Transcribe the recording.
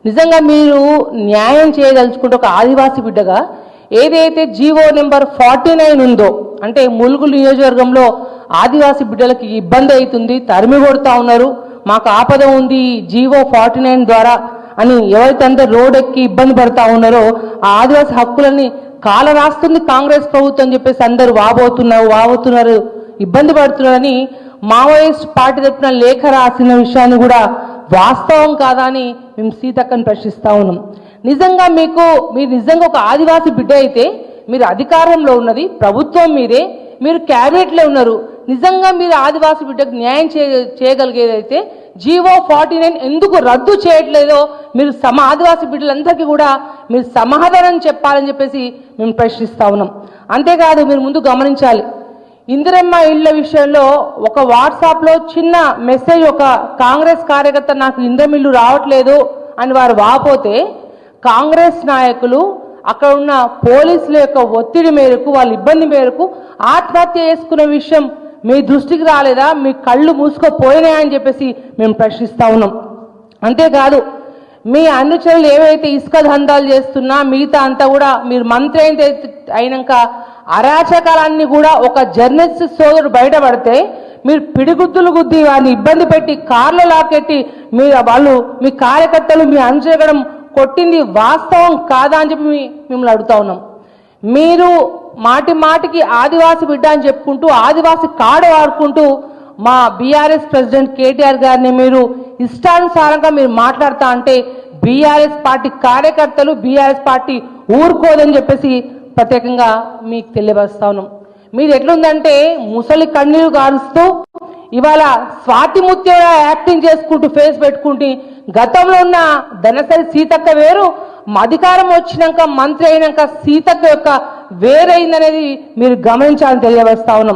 నిజంగా మీరు న్యాయం చేయదలుచుకుంటే ఒక ఆదివాసీ బిడ్డగా ఏదైతే జీవో నెంబర్ 49 ఉందో, అంటే ములుగు నియోజకవర్గంలో ఆదివాసీ బిడ్డలకి ఇబ్బంది అవుతుంది, తరిమి కొడతా ఉన్నారు, మాకు ఆపద ఉంది జీవో 49 ద్వారా అని ఎవరైతే అందరూ రోడ్ ఎక్కి ఇబ్బంది పడతా ఉన్నారో ఆ ఆదివాసీ హక్కులని కాల రాస్తుంది కాంగ్రెస్ ప్రభుత్వం అని చెప్పేసి అందరూ వాబోతున్నారు, ఇబ్బంది పడుతున్నారని మావోయిస్ట్ పార్టీ తరఫున లేఖ రాసిన విషయాన్ని కూడా వాస్తవం కాదా అని మేము సీతక్కని ప్రశ్నిస్తా ఉన్నాం. నిజంగా మీరు నిజంగా ఒక ఆదివాసీ బిడ్డ అయితే మీరు అధికారంలో ఉన్నది ప్రభుత్వం మీరే, మీరు క్యాబినెట్లో ఉన్నారు, నిజంగా మీరు ఆదివాసీ బిడ్డకు న్యాయం చేయగలిగేదైతే జీవో 49 ఎందుకు రద్దు చేయట్లేదో మీరు ఆదివాసీ బిడ్డలందరికీ కూడా మీరు సమాధానం చెప్పాలని చెప్పేసి మేము ప్రశ్నిస్తా ఉన్నాం. అంతేకాదు మీరు ముందు గమనించాలి, ఇందిరమ్మ ఇళ్ల విషయంలో ఒక వాట్సాప్లో చిన్న మెసేజ్, ఒక కాంగ్రెస్ కార్యకర్త నాకు ఇందిరమ్మ ఇల్లు రావట్లేదు అని వారు వాపోతే కాంగ్రెస్ నాయకులు అక్కడ ఉన్న పోలీసుల యొక్క ఒత్తిడి మేరకు వాళ్ళ ఇబ్బంది మేరకు ఆత్మహత్య చేసుకున్న విషయం మీ దృష్టికి రాలేదా? మీ కళ్ళు మూసుకుపోయినాయని చెప్పేసి మేము ప్రశ్నిస్తా ఉన్నాం. అంతేకాదు మీ అనుచరులు ఏవైతే ఇసుక దందాలు చేస్తున్నా మిగతా అంతా కూడా మీరు మంత్రి అయినాక అరాచకాలన్నీ కూడా ఒక జర్నలిస్ట్ సోదరుడు బయటపడితే మీరు పిడిగుద్దులు గుద్ది వారిని ఇబ్బంది పెట్టి కార్లో లాకెట్టి మీ కార్యకర్తలు మీ అనుచరగడం కొట్టింది వాస్తవం కాదా అని చెప్పి మిమ్మల్ని అడుగుతా ఉన్నాం. మీరు మాటికి ఆదివాసీ బిడ్డ అని చెప్పుకుంటూ ఆదివాసీ కార్డు వాడుకుంటూ మా బీఆర్ఎస్ ప్రెసిడెంట్ కేటీఆర్ గారిని మీరు ఇష్టానుసారంగా మీరు మాట్లాడుతా అంటే బీఆర్ఎస్ పార్టీ కార్యకర్తలు బీఆర్ఎస్ పార్టీ ఊరుకోదని చెప్పేసి ప్రత్యేకంగా మీకు తెలియపరుస్తా ఉన్నాం. మీరు ఎట్లుందంటే ముసలి కన్నీరు గారుస్తూ ఇవాళ స్వాతి ముత్యం యాక్టింగ్ చేసుకుంటూ ఫేస్ పెట్టుకుంటూ గతంలో ఉన్న ధనసరి సీతక్క వేరు, అధికారం వచ్చినాక మంత్రి అయినాక సీతక్క యొక్క వేరైందనేది మీరు గమనించాలని తెలియవస్తా ఉన్నాం.